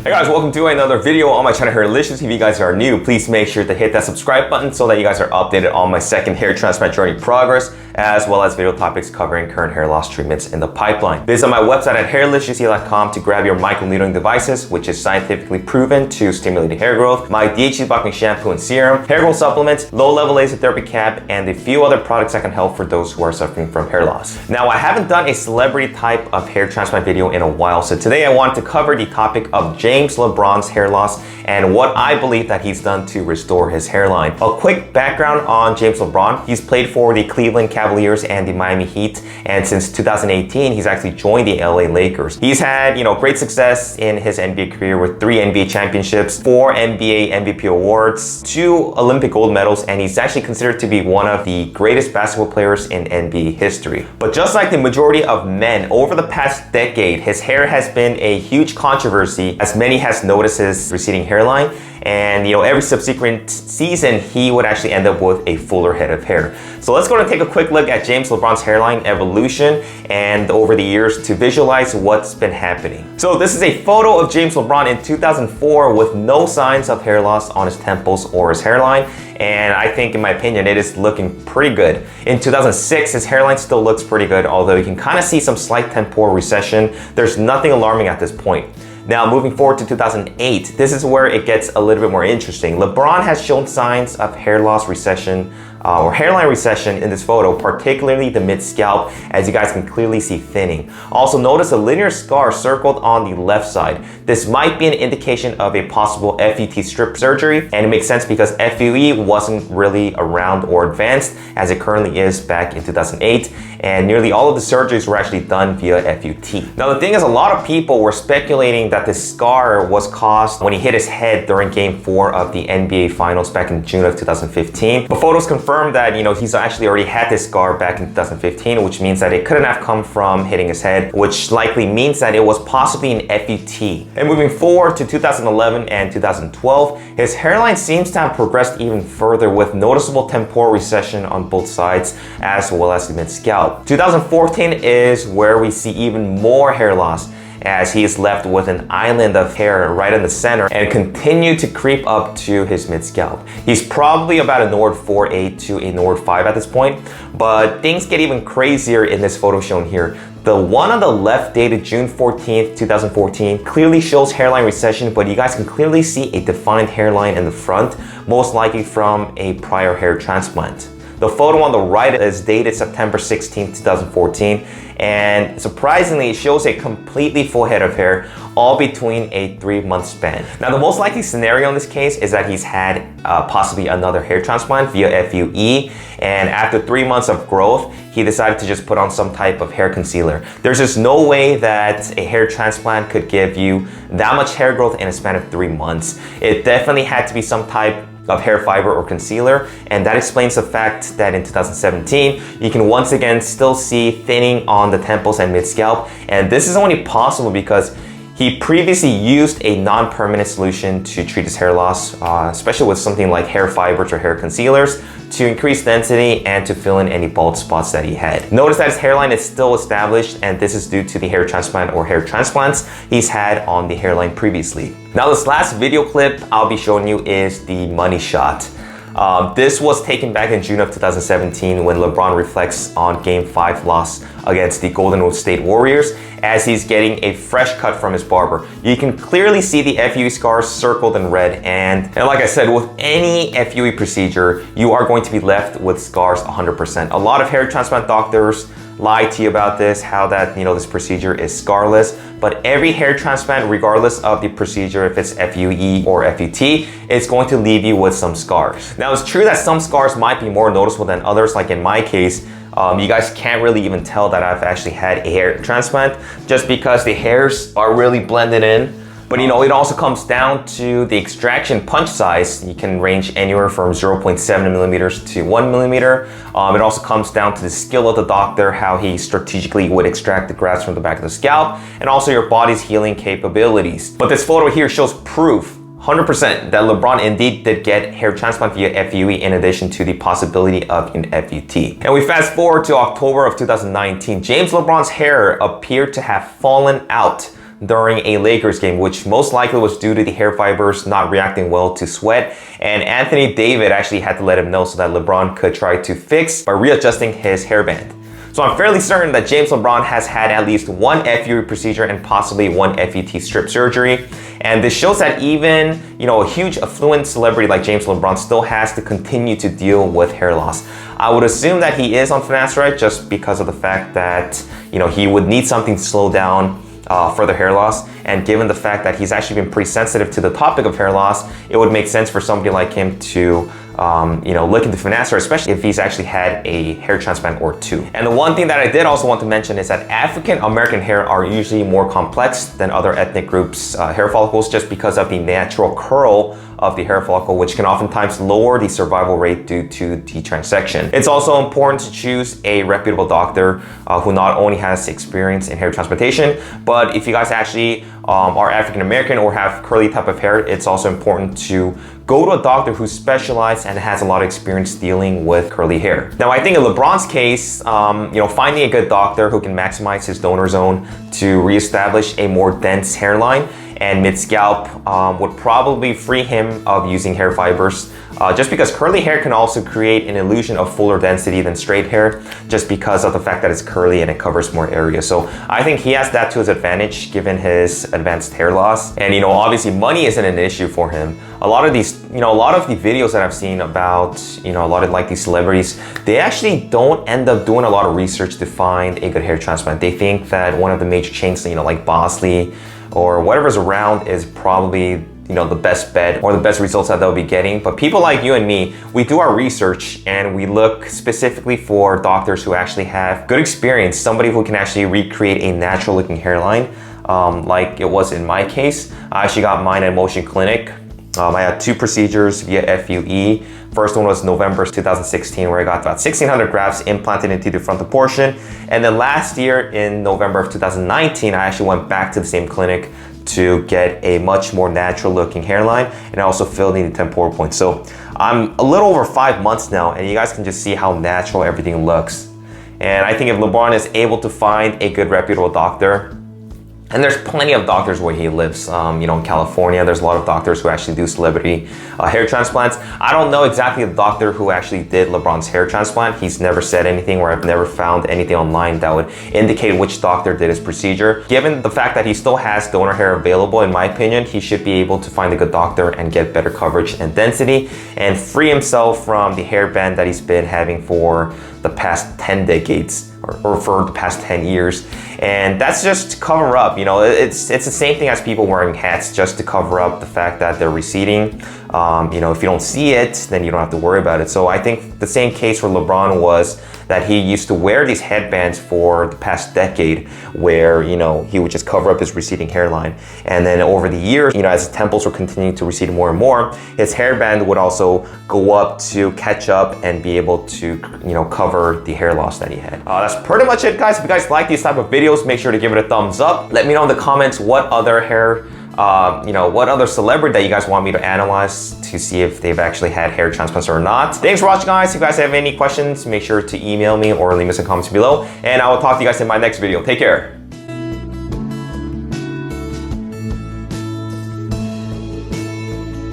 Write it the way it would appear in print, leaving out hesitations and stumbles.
Hey guys, welcome to another video on my channel Hairlicious. If you guys are new, please make sure to hit that subscribe button so that you guys are updated on my second hair transplant journey progress, as well as video topics covering current hair loss treatments in the pipeline. Visit my website at HAIRLICIOUSLY.com to grab your microneedling devices, which is scientifically proven to stimulate hair growth, my DHT blocking shampoo and serum, hair growth supplements, low-level laser therapy cap, and a few other products that can help for those who are suffering from hair loss. Now, I haven't done a celebrity type of hair transplant video in a while, so today I wanted to cover the topic of James Lebron's hair loss and what I believe that he's done to restore his hairline. A quick background on James Lebron. He's played for the Cleveland Cavaliers and the Miami Heat, and since 2018, he's actually joined the LA Lakers. He's had, great success in his NBA career with 3 NBA championships, 4 NBA MVP awards, 2 Olympic gold medals, and he's actually considered to be one of the greatest basketball players in NBA history. But just like the majority of men, over the past decade, his hair has been a huge controversy, as many has noticed his receding hairline, and every subsequent season he would actually end up with a fuller head of hair. So let's go and take a quick look at James Lebron's hairline evolution and over the years to visualize what's been happening. So this is a photo of James Lebron in 2004 with no signs of hair loss on his temples or his hairline, and I think, in my opinion, it is looking pretty good. In 2006, his hairline still looks pretty good, although you can kind of see some slight temporal recession. There's nothing alarming at this point. Now, moving forward to 2008, this is where it gets a little bit more interesting. Lebron has shown signs of hair loss recession or hairline recession in this photo, particularly the mid-scalp, as you guys can clearly see thinning. Also, notice a linear scar circled on the left side. This might be an indication of a possible FUT strip surgery, and it makes sense because FUE wasn't really around or advanced as it currently is back in 2008, and nearly all of the surgeries were actually done via FUT. Now, the thing is, a lot of people were speculating that this scar was caused when he hit his head during Game 4 of the NBA Finals back in June of 2015. But photos confirmed that, he's actually already had this scar back in 2015, which means that it couldn't have come from hitting his head, which likely means that it was possibly an FUT. And moving forward to 2011 and 2012, his hairline seems to have progressed even further with noticeable temporal recession on both sides as well as the mid-scalp. 2014 is where we see even more hair loss, as he is left with an island of hair right in the center and continue to creep up to his mid-scalp. He's probably about a Nord 4A to a Nord 5 at this point, but things get even crazier in this photo shown here. The one on the left, dated June 14th, 2014, clearly shows hairline recession, but you guys can clearly see a defined hairline in the front, most likely from a prior hair transplant. The photo on the right is dated September 16th, 2014, and surprisingly, it shows a completely full head of hair, all between a 3-month span. Now, the most likely scenario in this case is that he's had possibly another hair transplant via FUE, and after 3 months of growth, he decided to just put on some type of hair concealer. There's just no way that a hair transplant could give you that much hair growth in a span of 3 months. It definitely had to be some type of hair fiber or concealer, and that explains the fact that in 2017 you can once again still see thinning on the temples and mid-scalp, and this is only possible because he previously used a non-permanent solution to treat his hair loss, especially with something like hair fibers or hair concealers, to increase density and to fill in any bald spots that he had. Notice that his hairline is still established, and this is due to the hair transplant or hair transplants he's had on the hairline previously. Now, this last video clip I'll be showing you is the money shot. This was taken back in June of 2017 when Lebron reflects on Game 5 loss against the Golden State Warriors as he's getting a fresh cut from his barber. You can clearly see the FUE scars circled in red, and like I said, with any FUE procedure, you are going to be left with scars 100%. A lot of hair transplant doctors lie to you about this, how that this procedure is scarless, but every hair transplant, regardless of the procedure, if it's FUE or FUT, it's going to leave you with some scars. Now, it's true that some scars might be more noticeable than others. Like in my case, you guys can't really even tell that I've actually had a hair transplant just because the hairs are really blended in. But it also comes down to the extraction punch size. You can range anywhere from 0.7 millimeters to 1 millimeter. It also comes down to the skill of the doctor, how he strategically would extract the grafts from the back of the scalp, and also your body's healing capabilities. But this photo here shows proof 100% that Lebron indeed did get hair transplant via FUE in addition to the possibility of an FUT. And we fast forward to October of 2019. James Lebron's hair appeared to have fallen out during a Lakers game, which most likely was due to the hair fibers not reacting well to sweat. And Anthony Davis actually had to let him know so that LeBron could try to fix by readjusting his hairband. So I'm fairly certain that James LeBron has had at least one FUE procedure and possibly one FET strip surgery. And this shows that even, a huge affluent celebrity like James LeBron still has to continue to deal with hair loss. I would assume that he is on finasteride just because of the fact that, he would need something to slow down further hair loss. And given the fact that he's actually been pretty sensitive to the topic of hair loss, it would make sense for somebody like him to look into finasteride, especially if he's actually had a hair transplant or two. And the one thing that I did also want to mention is that African American hair are usually more complex than other ethnic groups' hair follicles just because of the natural curl of the hair follicle, which can oftentimes lower the survival rate due to detransection. It's also important to choose a reputable doctor who not only has experience in hair transplantation, but if you guys actually are African American or have curly type of hair, it's also important to go to a doctor who's specialized and has a lot of experience dealing with curly hair. Now, I think in LeBron's case, finding a good doctor who can maximize his donor zone to reestablish a more dense hairline and mid-scalp would probably free him of using hair fibers, just because curly hair can also create an illusion of fuller density than straight hair just because of the fact that it's curly and it covers more area. So I think he has that to his advantage given his advanced hair loss. And obviously money isn't an issue for him. A lot of the videos that I've seen about, a lot of like these celebrities, they actually don't end up doing a lot of research to find a good hair transplant. They think that one of the major chains, like Bosley or whatever's around is probably the best bet or the best results that they'll be getting. But people like you and me, we do our research and we look specifically for doctors who actually have good experience, somebody who can actually recreate a natural looking hairline, like it was in my case. I actually got mine at Motion Clinic. I had two procedures via FUE. First one was November 2016, where I got about 1,600 grafts implanted into the frontal portion. And then last year in November of 2019, I actually went back to the same clinic to get a much more natural looking hairline, and I also filled in the temporal point. So I'm a little over 5 months now, and you guys can just see how natural everything looks. And I think if LeBron is able to find a good reputable doctor, and there's plenty of doctors where he lives, in California, there's a lot of doctors who actually do celebrity hair transplants. I don't know exactly the doctor who actually did LeBron's hair transplant. He's never said anything, or I've never found anything online that would indicate which doctor did his procedure. Given the fact that he still has donor hair available, in my opinion, he should be able to find a good doctor and get better coverage and density and free himself from the hairband that he's been having for the past 10 decades or for the past 10 years. And that's just to cover up, it's the same thing as people wearing hats, just to cover up the fact that they're receding. If you don't see it, then you don't have to worry about it. So I think the same case for LeBron was that he used to wear these headbands for the past decade where, he would just cover up his receding hairline. And then over the years, as his temples were continuing to recede more and more, his hairband would also go up to catch up and be able to, cover the hair loss that he had. That's pretty much it, guys. If you guys like these type of videos, make sure to give it a thumbs up. Let me know in the comments what other hair what other celebrity that you guys want me to analyze to see if they've actually had hair transplants or not. Thanks for watching, guys. If you guys have any questions, make sure to email me or leave us in the comments below, and I will talk to you guys in my next video. Take care.